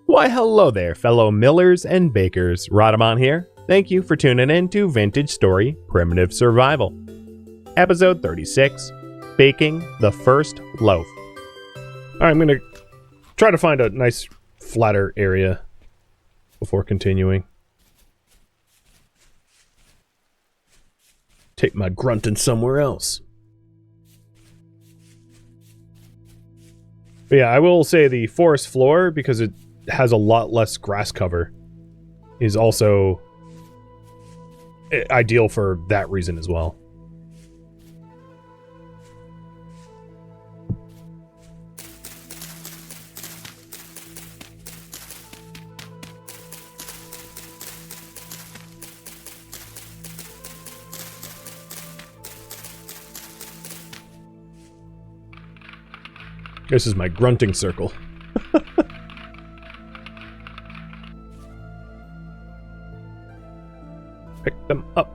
Why hello there, fellow millers and bakers. Rodamon here. Thank you for tuning in to Vintage Story Primitive Survival. Episode 36, Baking the First Loaf. Alright, I'm gonna try to find a nice flatter area before continuing. Take my grunting somewhere else. But yeah, I will say the forest floor, because it has a lot less grass cover, is also ideal for that reason as well. This is my grunting circle. Pick them up.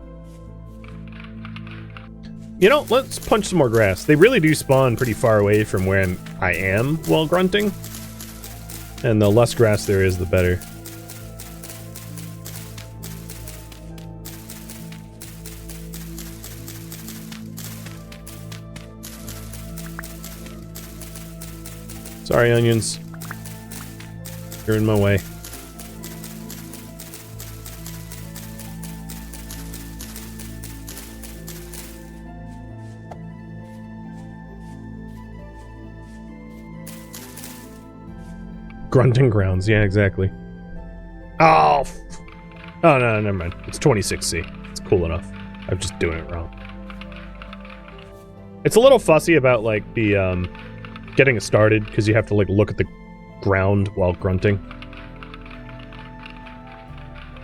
You know, let's punch some more grass. They really do spawn pretty far away from where I am while grunting. And the less grass there is, the better. Sorry, onions. You're in my way. Grunting grounds, yeah, exactly. Oh! Oh, no, never mind. It's 26C. It's cool enough. I'm just doing it wrong. It's a little fussy about, like, the, getting it started, because you have to like look at the ground while grunting.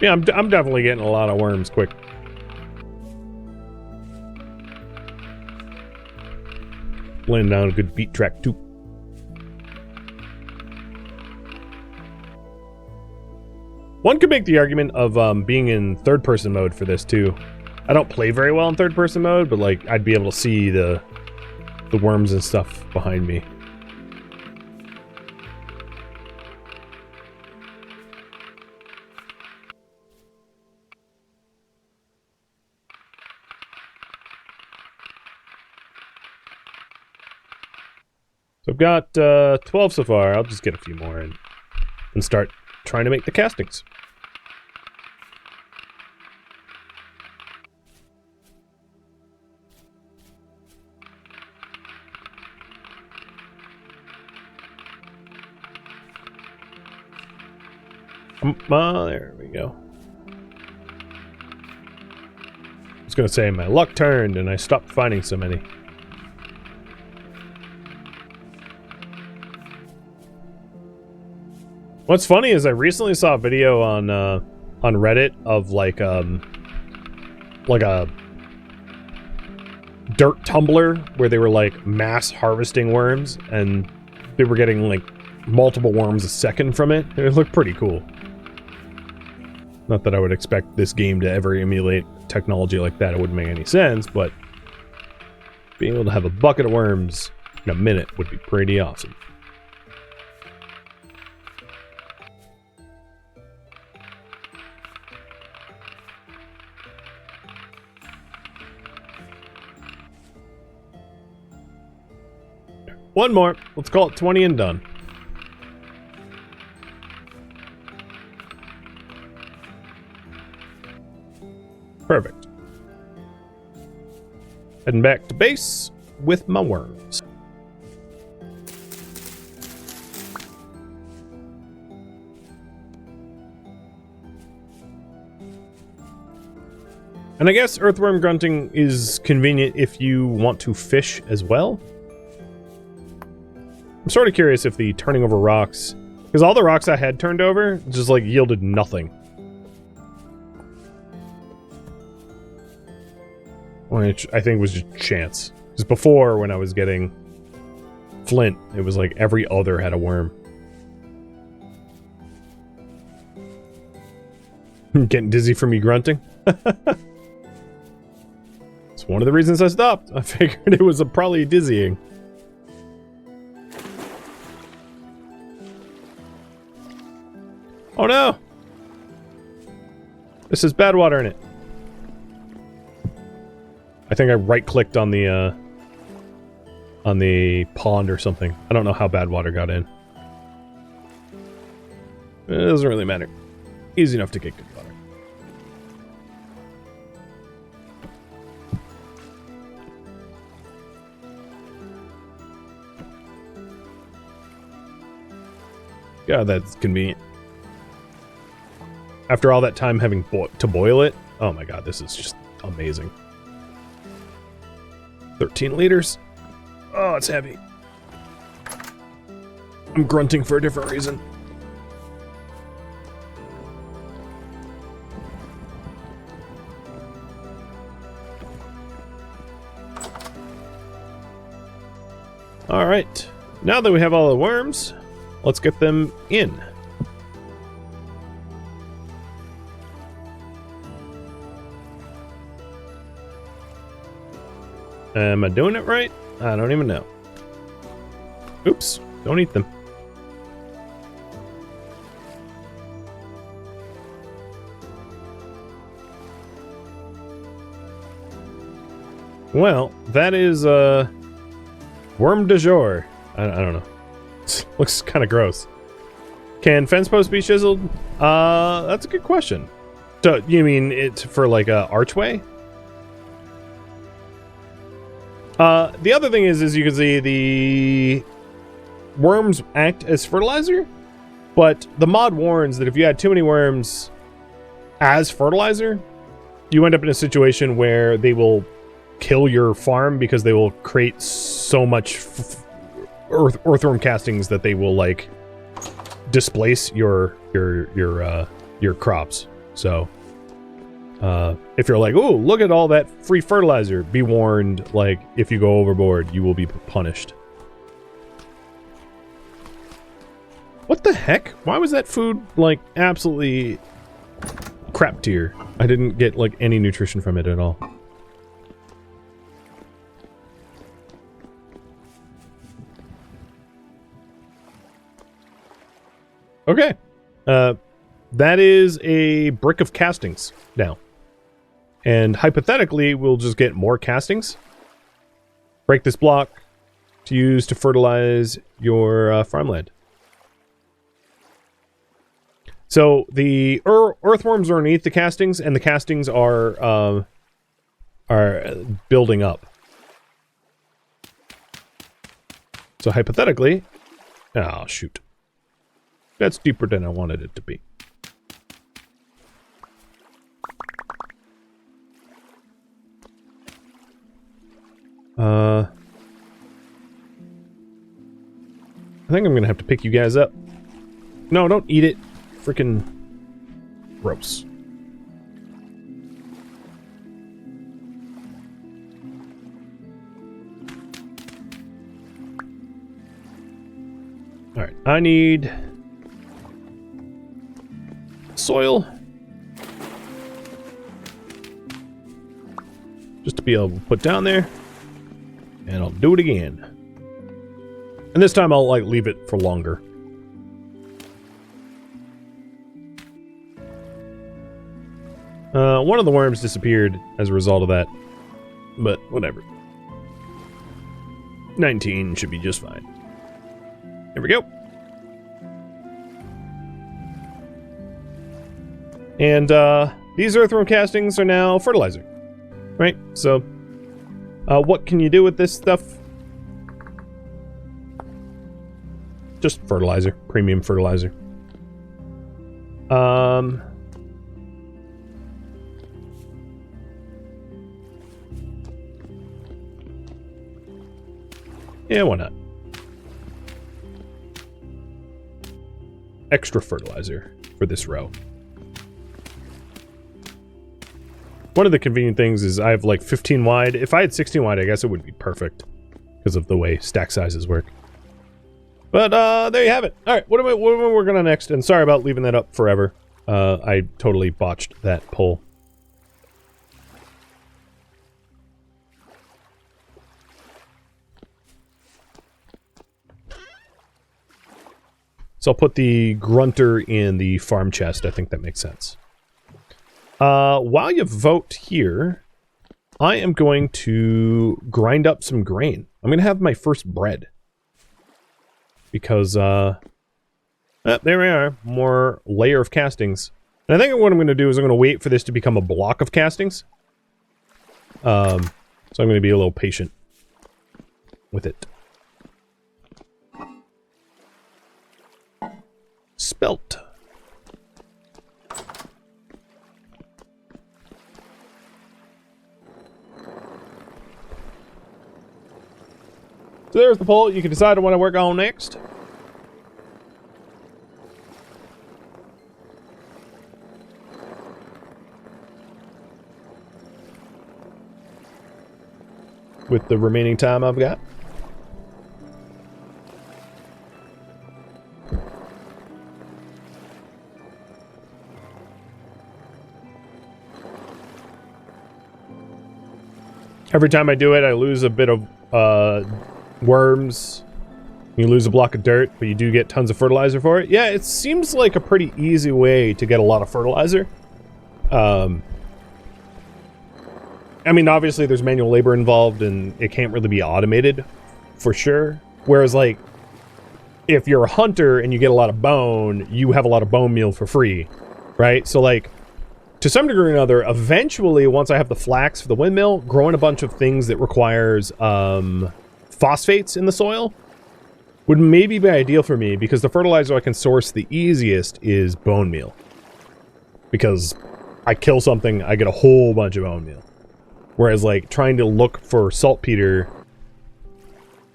Yeah, I'm definitely getting a lot of worms quick. Laying down a good beat track too. One could make the argument of being in third-person mode for this too. I don't play very well in third-person mode, but like I'd be able to see the worms and stuff behind me. So I've got 12 so far. I'll just get a few more and start trying to make the castings. There we go. I was gonna say my luck turned and I stopped finding so many. What's funny is I recently saw a video on Reddit of like a dirt tumbler where they were like mass harvesting worms and they were getting like multiple worms a second from it. It looked pretty cool. Not that I would expect this game to ever emulate technology like that. It wouldn't make any sense, but being able to have a bucket of worms in a minute would be pretty awesome. One more. Let's call it 20 and done. Perfect. Heading back to base with my worms. And I guess earthworm grunting is convenient if you want to fish as well. I'm sort of curious if the turning over rocks, because all the rocks I had turned over just like yielded nothing. Which I think was just chance. Because before, when I was getting flint, it was like every other had a worm. Getting dizzy from me grunting? It's one of the reasons I stopped. I figured it was probably dizzying. Oh no! This has bad water in it. I think I right-clicked on the pond or something. I don't know how bad water got in. It doesn't really matter. Easy enough to get good water. God, that's convenient. After all that time having to boil it, oh my god, this is just amazing. 13 liters. Oh, it's heavy. I'm grunting for a different reason. Alright, now that we have all the worms, let's get them in. Am I doing it right? I don't even know. Oops, don't eat them. Well, that is, worm du jour. I don't know. Looks kind of gross. Can fence posts be chiseled? That's a good question. So, you mean it's for like a archway? The other thing is you can see the worms act as fertilizer, but the mod warns that if you add too many worms as fertilizer, you end up in a situation where they will kill your farm because they will create so much earthworm castings that they will like displace your crops. So if you're like, oh, look at all that free fertilizer, be warned, like, if you go overboard, you will be punished. What the heck? Why was that food, like, absolutely crap tier? I didn't get, like, any nutrition from it at all. Okay. That is a brick of castings now. And hypothetically, we'll just get more castings. Break this block to use to fertilize your farmland. So the earthworms are underneath the castings, and the castings are building up. So hypothetically, oh shoot, that's deeper than I wanted it to be. I think I'm gonna have to pick you guys up. No, don't eat it. Freaking gross. Alright, I need soil. Just to be able to put down there. And I'll do it again. And this time I'll, like, leave it for longer. One of the worms disappeared as a result of that. But, whatever. 19 should be just fine. Here we go. And, these earthworm castings are now fertilizer. Right? So, what can you do with this stuff? Just fertilizer. Premium fertilizer. Yeah, why not? Extra fertilizer for this row. One of the convenient things is I have like 15 wide. If I had 16 wide, I guess it would be perfect because of the way stack sizes work. But there you have it. All right, what am I working on next? And sorry about leaving that up forever. I totally botched that poll. So I'll put the grunter in the farm chest. I think that makes sense. While you vote here, I am going to grind up some grain. I'm going to have my first bread. Because, there we are. More layer of castings. And I think what I'm going to do is I'm going to wait for this to become a block of castings. So I'm going to be a little patient with it. Spelt. So there's the poll. You can decide on what I work on next. With the remaining time I've got. Every time I do it, I lose a bit of worms. You lose a block of dirt, but you do get tons of fertilizer for it. Yeah, it seems like a pretty easy way to get a lot of fertilizer. I mean, obviously there's manual labor involved and it can't really be automated for sure. Whereas like, if you're a hunter and you get a lot of bone, you have a lot of bone meal for free, right? So like, to some degree or another, eventually, once I have the flax for the windmill, growing a bunch of things that requires phosphates in the soil would maybe be ideal for me, because the fertilizer I can source the easiest is bone meal. Because I kill something, I get a whole bunch of bone meal. Whereas like trying to look for saltpeter,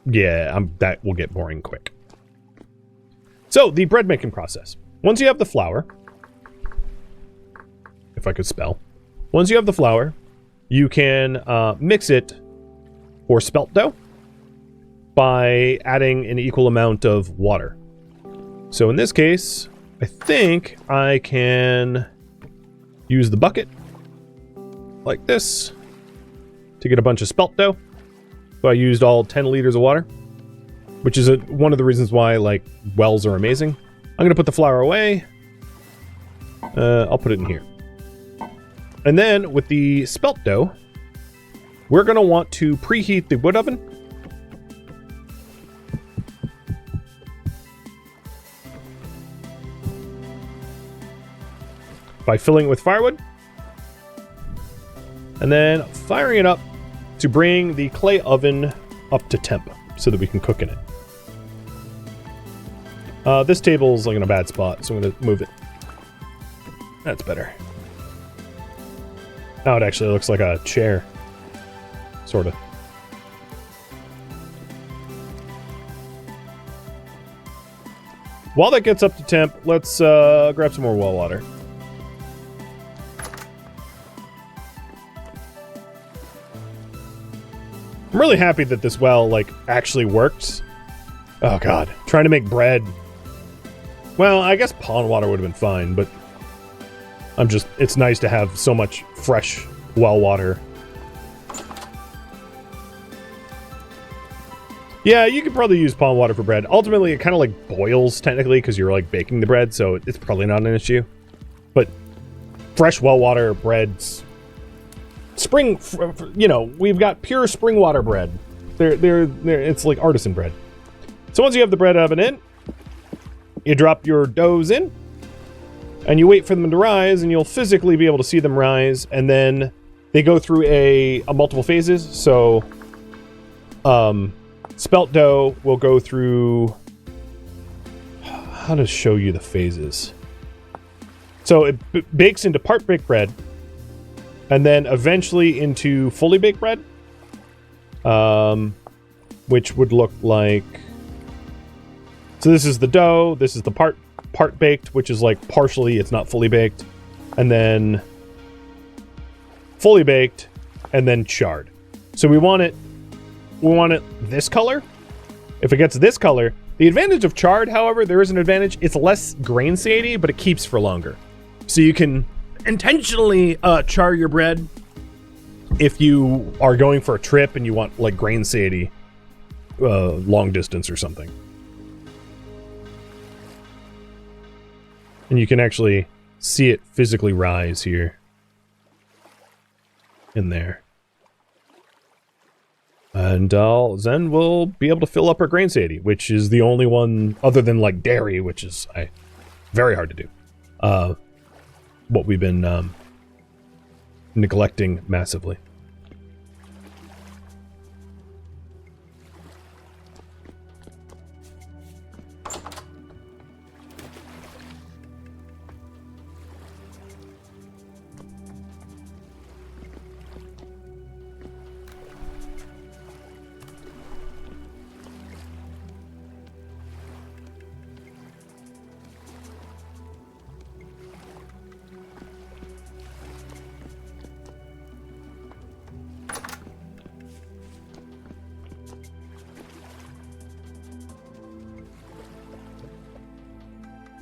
yeah, that will get boring quick. So the bread making process. Once you have the flour, if I could spell. Once you have the flour, you can mix it for spelt dough by adding an equal amount of water. So in this case, I think I can use the bucket like this to get a bunch of spelt dough. So I used all 10 liters of water, which is one of the reasons why like wells are amazing. I'm going to put the flour away. I'll put it in here. And then with the spelt dough, we're going to want to preheat the wood oven. By filling it with firewood. And then firing it up to bring the clay oven up to temp so that we can cook in it. This table's like in a bad spot, so I'm going to move it. That's better. Now it actually looks like a chair. Sort of. While that gets up to temp, let's grab some more well water. I'm really happy that this well, like, actually works. Oh god. Trying to make bread. Well, I guess pond water would have been fine, but it's nice to have so much fresh well water. Yeah, you could probably use pond water for bread. Ultimately, it kind of like boils technically because you're like baking the bread, so it's probably not an issue. But fresh well water breads, spring, you know, we've got pure spring water bread. It's like artisan bread. So once you have the bread oven in, you drop your doughs in. And you wait for them to rise, and you'll physically be able to see them rise, and then they go through a multiple phases. So, spelt dough will go through... How to show you the phases? So it bakes into part baked bread, and then eventually into fully baked bread, which would look like... So this is the dough, this is the part baked, which is like partially, it's not fully baked, and then fully baked, and then charred. So we want it this color. If it gets this color, the advantage of charred, however, there is an advantage. It's less grain satiety, but it keeps for longer. So you can intentionally char your bread if you are going for a trip and you want like grain satiety, long distance or something. And you can actually see it physically rise here. In there. And then we'll be able to fill up our grain satiety, which is the only one other than like dairy, which is very hard to do. What we've been neglecting massively.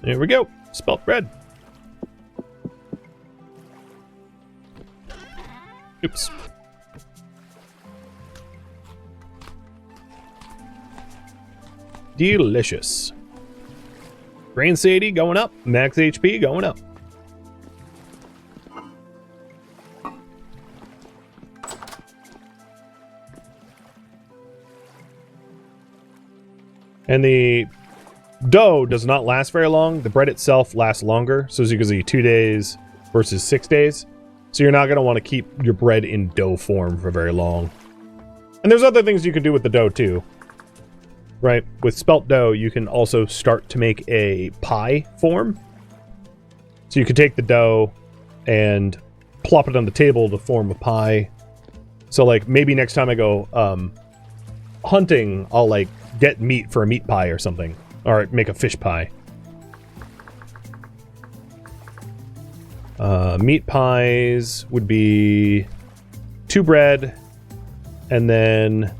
There we go. Spelt bread. Oops. Delicious. Grain satiety going up. Max HP going up. And the dough does not last very long. The bread itself lasts longer. So as you can see, 2 days versus 6 days. So you're not going to want to keep your bread in dough form for very long. And there's other things you can do with the dough too. Right? With spelt dough, you can also start to make a pie form. So you can take the dough and plop it on the table to form a pie. So like maybe next time I go hunting, I'll like get meat for a meat pie or something. Or make a fish pie. Meat pies would be 2 bread, and then,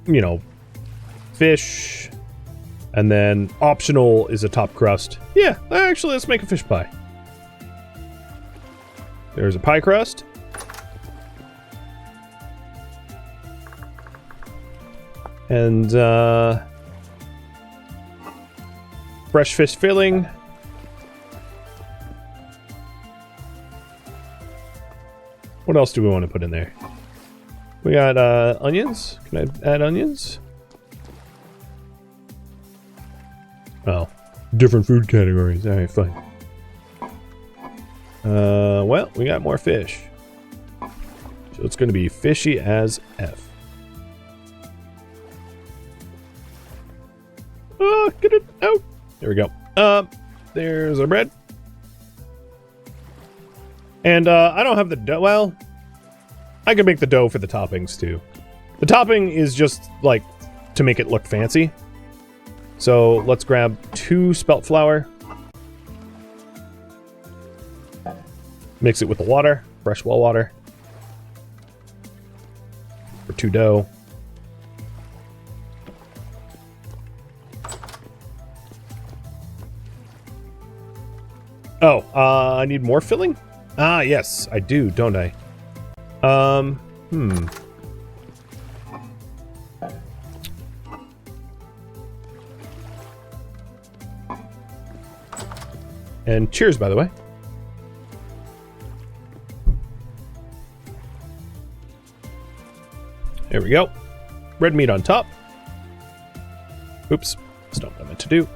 you know, fish, and then optional is a top crust. Yeah, actually, let's make a fish pie. There's a pie crust. And, fresh fish filling. What else do we want to put in there? We got onions. Can I add onions? Oh, different food categories. All right, fine. Well, we got more fish. So it's going to be fishy as F. Oh, get it out. There we go. There's our bread. And, I don't have the dough. Well, I can make the dough for the toppings, too. The topping is just, like, to make it look fancy. So, let's grab 2 spelt flour. Mix it with the water. Fresh well water. For 2 dough. Oh, I need more filling? Ah, yes, I do, don't I? And cheers, by the way. There we go. Red meat on top. Oops, that's not what I meant to do.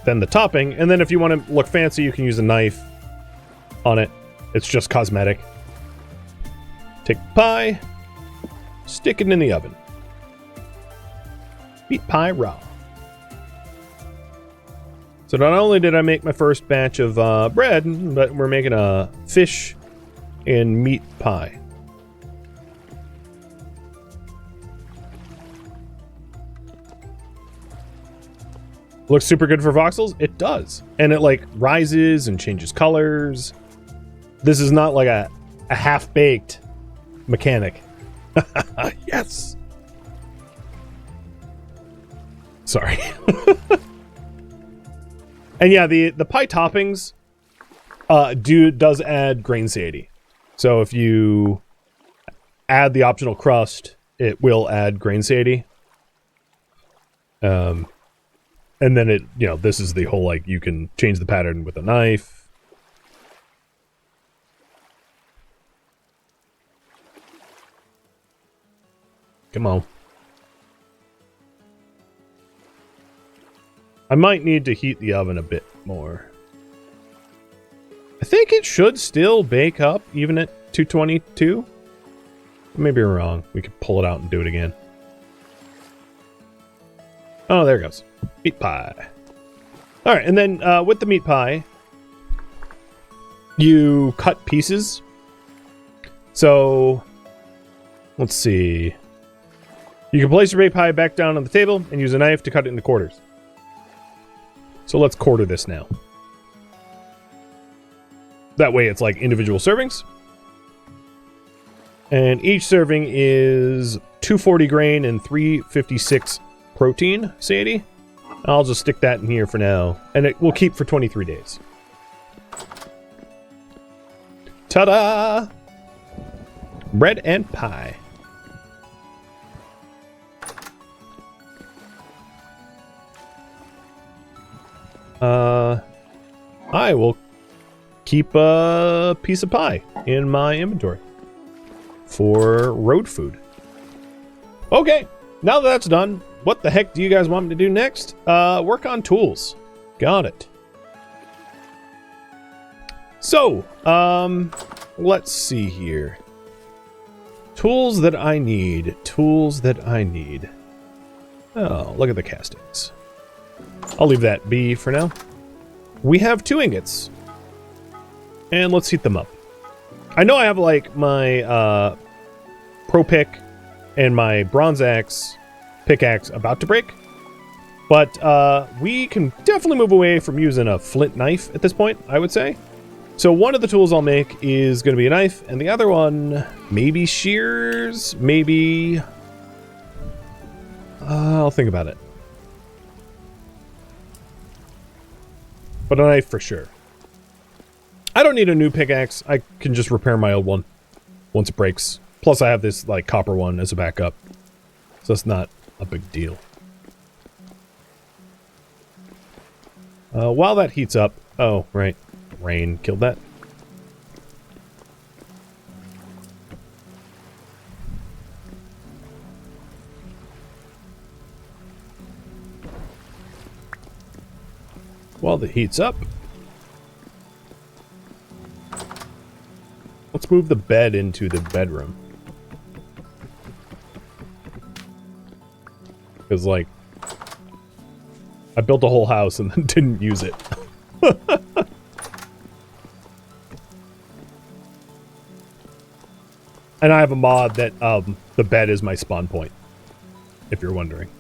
Then the topping, and then if you want to look fancy, you can use a knife on it. It's just cosmetic. Take the pie, stick it in the oven. Meat pie raw. So not only did I make my first batch of bread, but we're making a fish and meat pie. Looks super good for voxels? It does. And it like rises and changes colors. This is not like a half-baked mechanic. Yes. Sorry. And yeah, the pie toppings does add grain satiety. So if you add the optional crust, it will add grain satiety. And then it, you know, this is the whole, like, you can change the pattern with a knife. Come on. I might need to heat the oven a bit more. I think it should still bake up, even at 222. Maybe we're wrong. We could pull it out and do it again. Oh, there it goes. Meat pie. All right, and then with the meat pie, you cut pieces. So, let's see. You can place your meat pie back down on the table and use a knife to cut it into quarters. So let's quarter this now. That way it's like individual servings. And each serving is 240 grain and 356 protein, Sadie. I'll just stick that in here for now. And it will keep for 23 days. Ta-da! Bread and pie. I will keep a piece of pie in my inventory for road food. Okay, now that that's done, what the heck do you guys want me to do next? Work on tools. Got it. So, let's see here. Tools that I need. Tools that I need. Oh, look at the castings. I'll leave that be for now. We have 2 ingots. And let's heat them up. I know I have, like, my pro pick and my bronze axe pickaxe about to break. But we can definitely move away from using a flint knife at this point, I would say. So one of the tools I'll make is going to be a knife, and the other one, maybe shears, maybe... I'll think about it. But a knife for sure. I don't need a new pickaxe. I can just repair my old one once it breaks. Plus I have this, like, copper one as a backup. So it's not a big deal. While that heats up... Oh, right. Rain killed that. While the heat's up, let's move the bed into the bedroom. Because, like, I built a whole house and then didn't use it. And I have a mod that the bed is my spawn point, if you're wondering.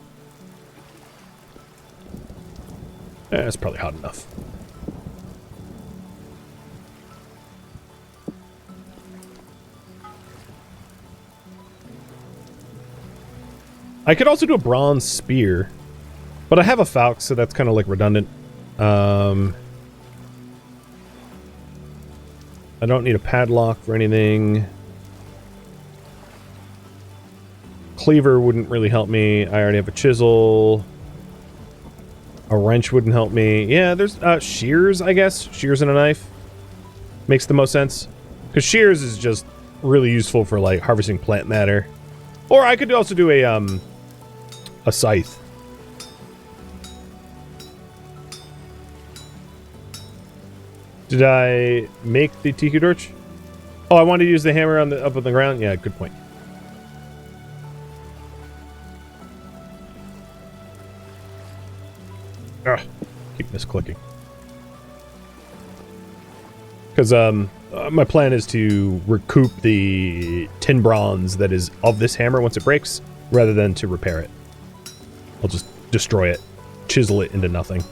It's probably hot enough. I could also do a bronze spear, but I have a falcon, so that's kind of like redundant. I don't need a padlock for anything. Cleaver wouldn't really help me. I already have a chisel. A wrench wouldn't help me. Yeah, there's shears, I guess. Shears and a knife. Makes the most sense. Because shears is just really useful for, like, harvesting plant matter. Or I could also do a scythe. Did I make the tiki torch? Oh, I wanted to use the hammer on the up on the ground? Yeah, good point. Ugh, keep misclicking. Because my plan is to recoup the tin bronze that is of this hammer once it breaks, rather than to repair it. I'll just destroy it, chisel it into nothing,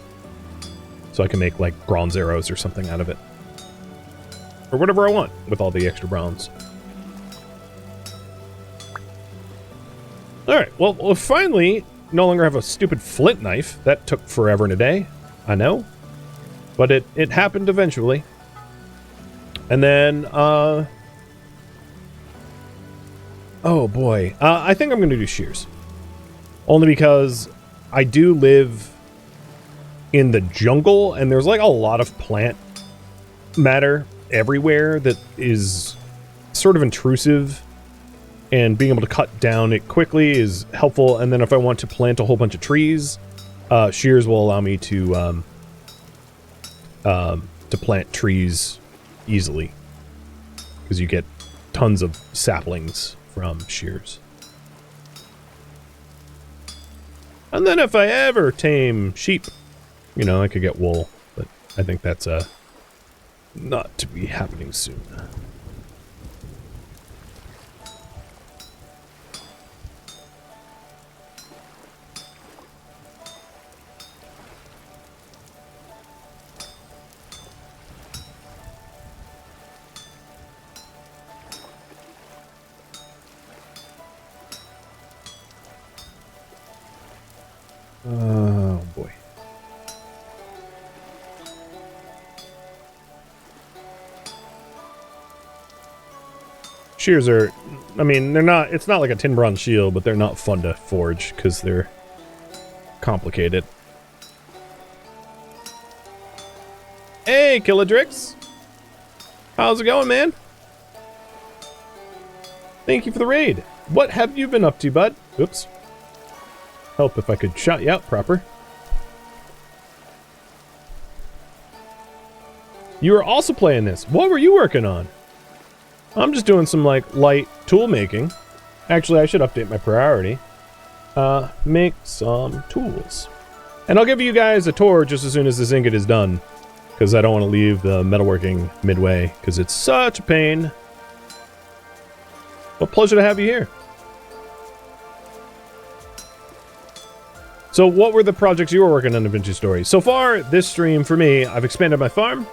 so I can make, like, bronze arrows or something out of it. Or whatever I want with all the extra bronze. Alright, well, we'll finally no longer have a stupid flint knife. That took forever and a day, I know. But it happened eventually. And then, oh boy. I think I'm going to do shears. Only because I do live in the jungle, and there's like a lot of plant matter everywhere that is sort of intrusive, and being able to cut down it quickly is helpful. And then if I want to plant a whole bunch of trees, shears will allow me to plant trees easily, because you get tons of saplings from shears. And then if I ever tame sheep, you know, I could get wool, but I think that's not to be happening soon. Oh boy. Shears are, I mean, they're not, it's not like a tin bronze shield, but they're not fun to forge because they're complicated. Hey, Killadrix! How's it going, man? Thank you for the raid. What have you been up to, bud? Oops. Help if I could shout you out proper. You were also playing this. What were you working on? I'm just doing some like light tool making. Actually, I should update my priority. Make some tools. And I'll give you guys a tour just as soon as this ingot is done, because I don't want to leave the metalworking midway, because it's such a pain. But pleasure to have you here. So what were the projects you were working on in Vintage Story? So far, this stream, for me, I've expanded my farm.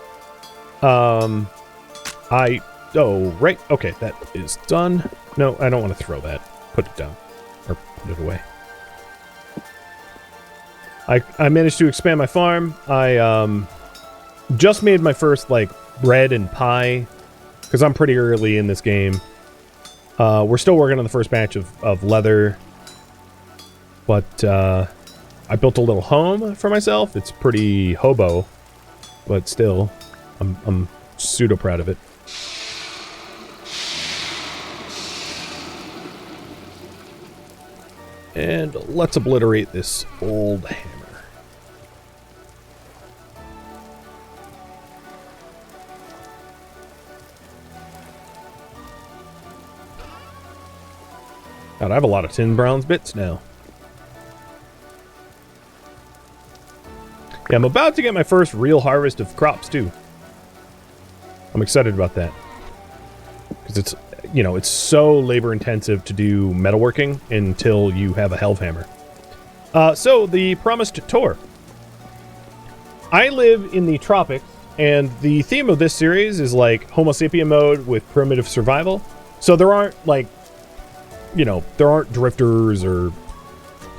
Oh, right. Okay, that is done. No, I don't want to throw that. Put it down. Or put it away. I managed to expand my farm. I just made my first, like, bread and pie, because I'm pretty early in this game. We're still working on the first batch of leather. But, I built a little home for myself. It's pretty hobo, but still, I'm pseudo proud of it. And let's obliterate this old hammer. God, I have a lot of tin bronze bits now. Yeah, I'm about to get my first real harvest of crops, too. I'm excited about that. Because it's, you know, it's so labor-intensive to do metalworking until you have a helve hammer. So, the promised tour. I live in the tropics, and the theme of this series is, like, Homo Sapien mode with primitive survival. So there aren't, like, you know, there aren't drifters or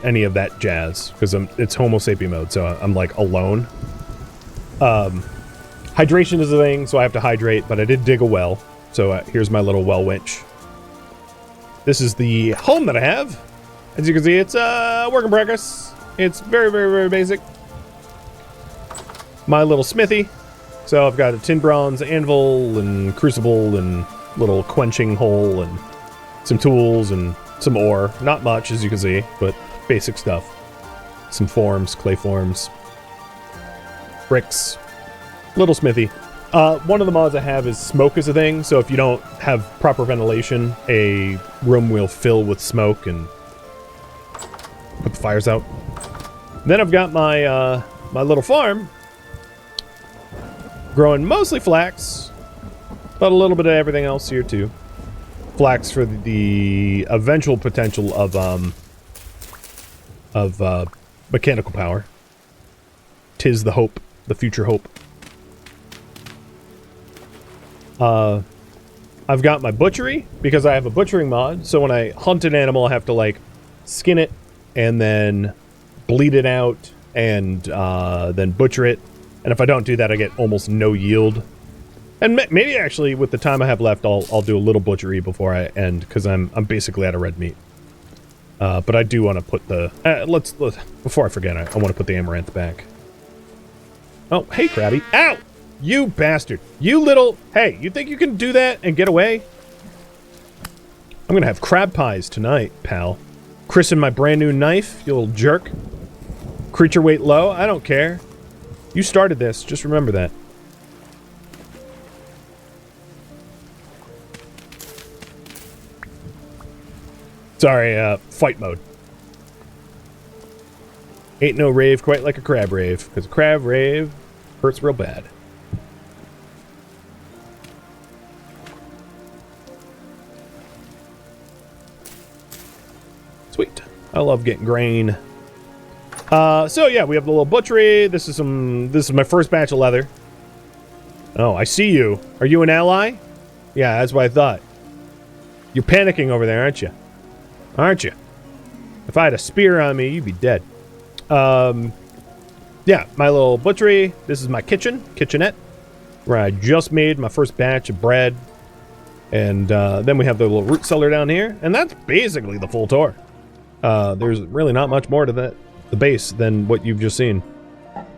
any of that jazz, because it's Homo Sapien mode, so I'm like alone. Hydration is a thing, so I have to hydrate, but I did dig a well, so here's my little well winch. This is the home that I have. As you can see, it's a work in progress. It's very, very, very basic. My little smithy. So I've got a tin bronze anvil and crucible and little quenching hole and some tools and some ore. Not much, as you can see, but basic stuff. Some forms, clay forms, bricks, little smithy. One of the mods I have is smoke is a thing, so if you don't have proper ventilation, a room will fill with smoke and put the fires out. Then I've got my my little farm, growing mostly flax, but a little bit of everything else here too. Flax for the eventual potential of mechanical power. 'Tis the hope, the future hope. I've got my butchery, because I have a butchering mod, so when I hunt an animal, I have to, like, skin it, and then bleed it out, and then butcher it, and if I don't do that, I get almost no yield. And maybe, actually, with the time I have left, I'll do a little butchery before I end, because I'm basically out of red meat. But I do want to put the... before I forget, I want to put the amaranth back. Oh, hey, Krabby. Ow! You bastard. You little... Hey, you think you can do that and get away? I'm gonna have crab pies tonight, pal. Christen my brand new knife, you little jerk. Creature weight low, I don't care. You started this, just remember that. Sorry, fight mode. Ain't no rave quite like a crab rave, because a crab rave hurts real bad. Sweet. I love getting grain. So yeah, we have the little butchery. This is my first batch of leather. Oh, I see you. Are you an ally? Yeah, that's what I thought. You're panicking over there, aren't you? Aren't you? If I had a spear on me, you'd be dead. Yeah, my little butchery. This is my kitchenette, where I just made my first batch of bread. And then we have the little root cellar down here, and that's basically the full tour. There's really not much more to the base than what you've just seen.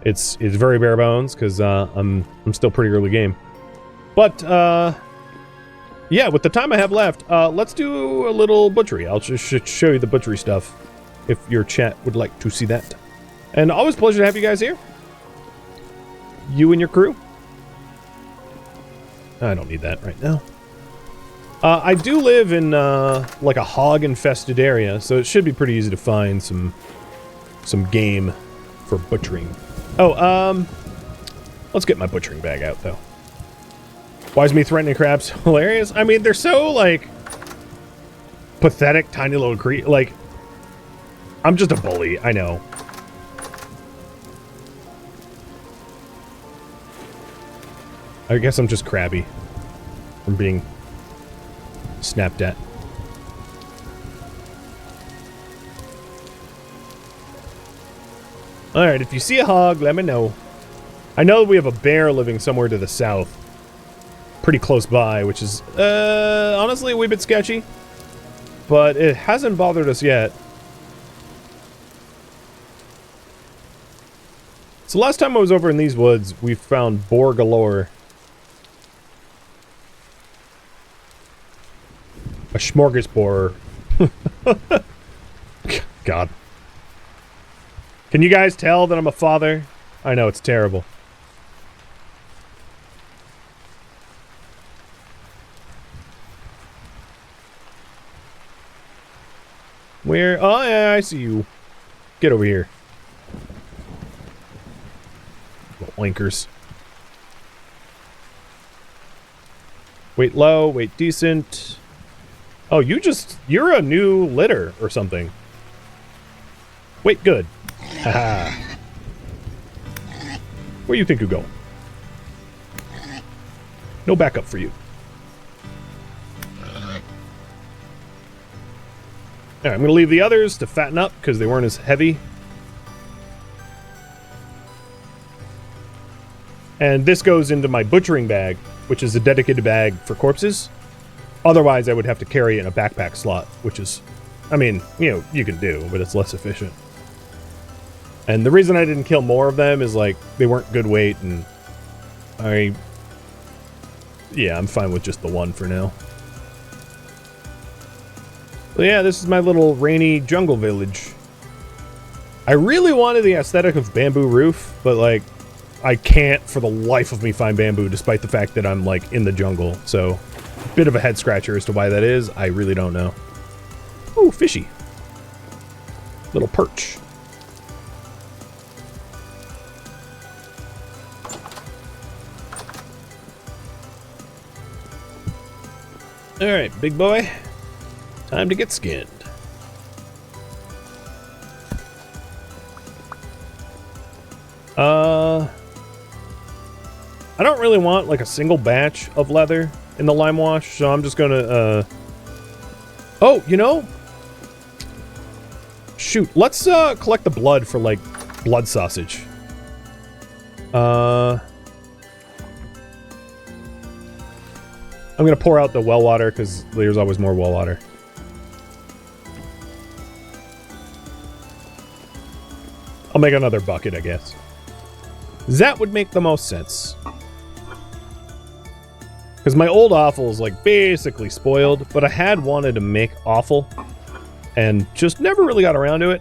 It's very bare bones because I'm still pretty early game. But yeah, with the time I have left, let's do a little butchery. I'll just show you the butchery stuff if your chat would like to see that. And always a pleasure to have you guys here. You and your crew. I don't need that right now. I do live in like a hog-infested area, so it should be pretty easy to find some game for butchering. Oh, let's get my butchering bag out though. Why is me threatening crabs hilarious? I mean, they're so like pathetic, tiny little creatures. Like, I'm just a bully. I know. I guess I'm just crabby from being snapped at. Alright, if you see a hog, let me know. I know we have a bear living somewhere to the south. Pretty close by, which is, honestly a wee bit sketchy. But it hasn't bothered us yet. So last time I was over in these woods, we found boar galore. A smorgasbord. God. Can you guys tell that I'm a father? I know, it's terrible. Where? Oh, yeah, I see you. Get over here. Little oinkers. Weight low, weight decent. Oh, you're a new litter or something. Wait, good. Haha. Where you think you go? No backup for you. Alright, I'm gonna leave the others to fatten up because they weren't as heavy. And this goes into my butchering bag, which is a dedicated bag for corpses. Otherwise, I would have to carry it in a backpack slot, which is, I mean, you know, you can do, but it's less efficient. And the reason I didn't kill more of them is, like, they weren't good weight, and yeah, I'm fine with just the one for now. So yeah, this is my little rainy jungle village. I really wanted the aesthetic of bamboo roof, but, like, I can't for the life of me find bamboo, despite the fact that I'm, like, in the jungle, so... Bit of a head scratcher as to why that is. I really don't know. Ooh, fishy. Little perch. Alright, big boy. Time to get skinned. I don't really want like a single batch of leather in the lime wash, so I'm just gonna, oh, you know? Shoot, let's, collect the blood for, like, blood sausage. I'm gonna pour out the well water, because there's always more well water. I'll make another bucket, I guess. That would make the most sense. Because my old offal is like basically spoiled, but I had wanted to make offal and just never really got around to it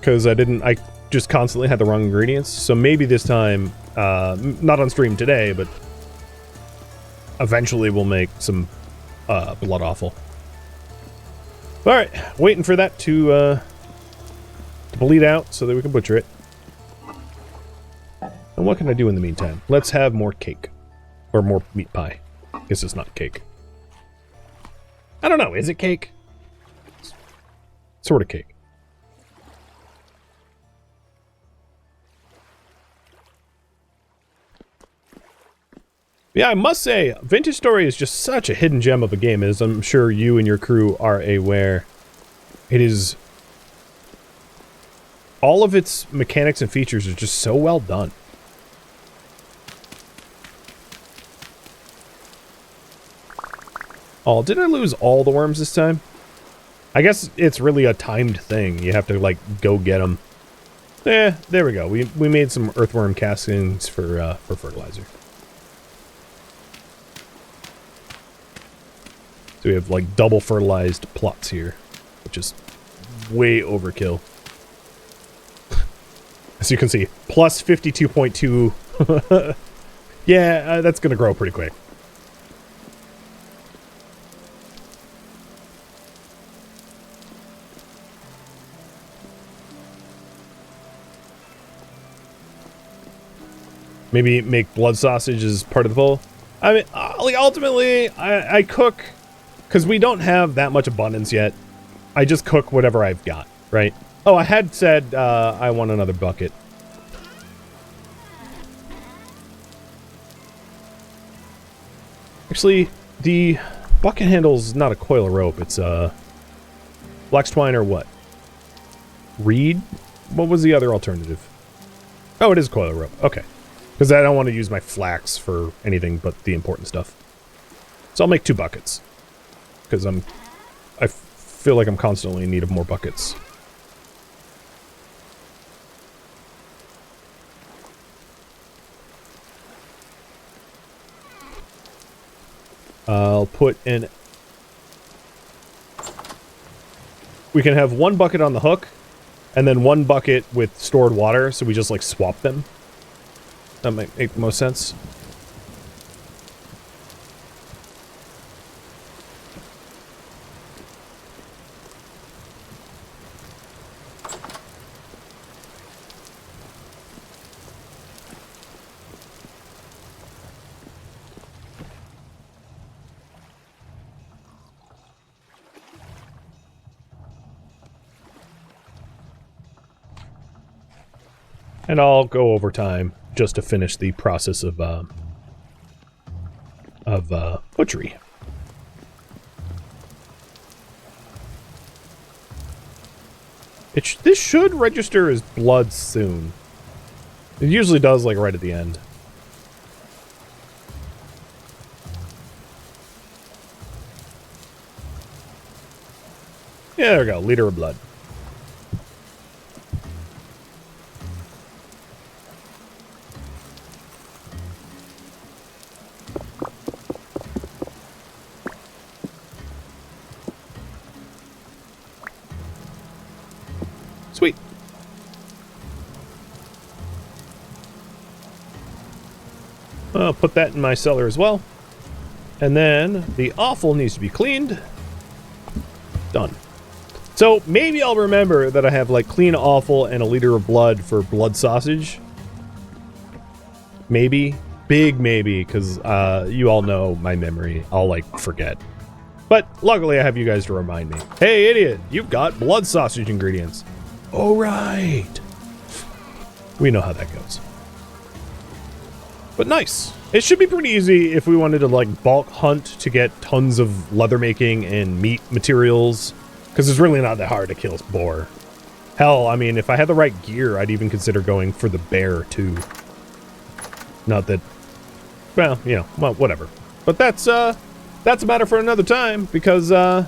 because I just constantly had the wrong ingredients. So maybe this time, not on stream today, but eventually we'll make some blood offal. All right, waiting for that to bleed out so that we can butcher it. And what can I do in the meantime? Let's have more cake. Or more meat pie. Guess it's not cake. I don't know, is it cake? It's sort of cake. Yeah, I must say, Vintage Story is just such a hidden gem of a game, as I'm sure you and your crew are aware. It is... all of its mechanics and features are just so well done. Oh, did I lose all the worms this time? I guess it's really a timed thing. You have to, like, go get them. There we go. We made some earthworm castings for fertilizer. So we have, like, double fertilized plots here, which is way overkill. As you can see, plus 52.2. Yeah, that's going to grow pretty quick. Maybe make blood sausage as part of the bowl. I mean, like, ultimately, I cook, because we don't have that much abundance yet. I just cook whatever I've got, right? Oh, I had said I want another bucket. Actually, the bucket handle's not a coil of rope. It's flax twine or what? Reed? What was the other alternative? Oh, it is coil of rope. Okay. Because I don't want to use my flax for anything but the important stuff. So I'll make 2 buckets. Because I feel like I'm constantly in need of more buckets. I'll put in... we can have 1 bucket on the hook, and then 1 bucket with stored water, so we just, like, swap them. That might make the most sense. And I'll go over time just to finish the process of butchery. This should register as blood soon. It usually does, like, right at the end. Yeah, there we go. Liter of blood. Sweet. I'll put that in my cellar as well. And then the offal needs to be cleaned. Done. So maybe I'll remember that I have, like, clean offal and a liter of blood for blood sausage. Maybe. Big maybe, because you all know my memory. I'll, like, forget. But luckily I have you guys to remind me. Hey, idiot, you've got blood sausage ingredients. Oh, right. We know how that goes. But nice. It should be pretty easy if we wanted to, like, bulk hunt to get tons of leather making and meat materials. Because it's really not that hard to kill a boar. Hell, I mean, if I had the right gear, I'd even consider going for the bear, too. Not that... well, you know, well, whatever. But that's a matter for another time, because I'm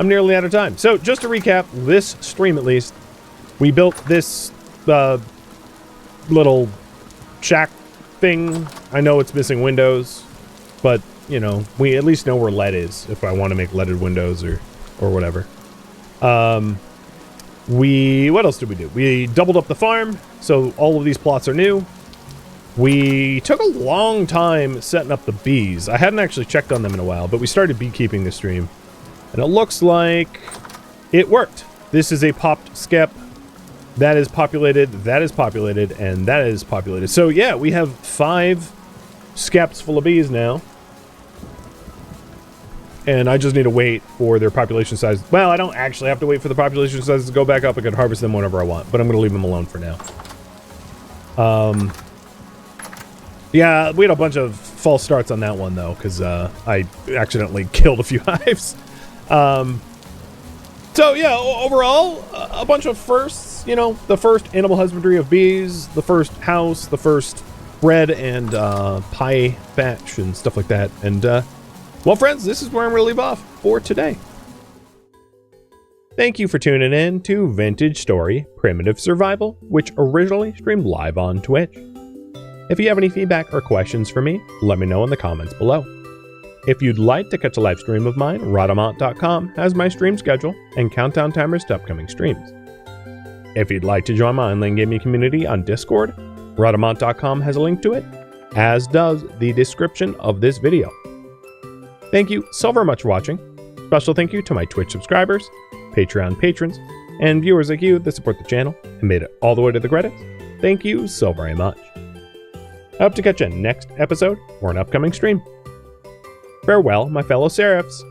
nearly out of time. So, just to recap, this stream at least, we built this little shack thing. I know it's missing windows, but, you know, we at least know where lead is if I want to make leaded windows or whatever. What else did we do? We doubled up the farm, so all of these plots are new. We took a long time setting up the bees. I hadn't actually checked on them in a while, but we started beekeeping this stream, and it looks like it worked. This is a popped skep. That is populated, and that is populated. So yeah, we have 5 skeps full of bees now. And I just need to wait for their population size. Well, I don't actually have to wait for the population size to go back up. I can harvest them whenever I want, but I'm going to leave them alone for now. Yeah, we had a bunch of false starts on that one, though, because I accidentally killed a few hives. So, yeah, overall, a bunch of firsts. You know, the first animal husbandry of bees, the first house, the first bread and pie batch and stuff like that. And, well, friends, this is where I'm going to leave off for today. Thank you for tuning in to Vintage Story Primitive Survival, which originally streamed live on Twitch. If you have any feedback or questions for me, let me know in the comments below. If you'd like to catch a live stream of mine, Rhodamont.com has my stream schedule and countdown timers to upcoming streams. If you'd like to join my online gaming community on Discord, Rhodamont.com has a link to it, as does the description of this video. Thank you so very much for watching. Special thank you to my Twitch subscribers, Patreon patrons, and viewers like you that support the channel and made it all the way to the credits. Thank you so very much. I hope to catch you next episode or an upcoming stream. Farewell, my fellow Seraphs.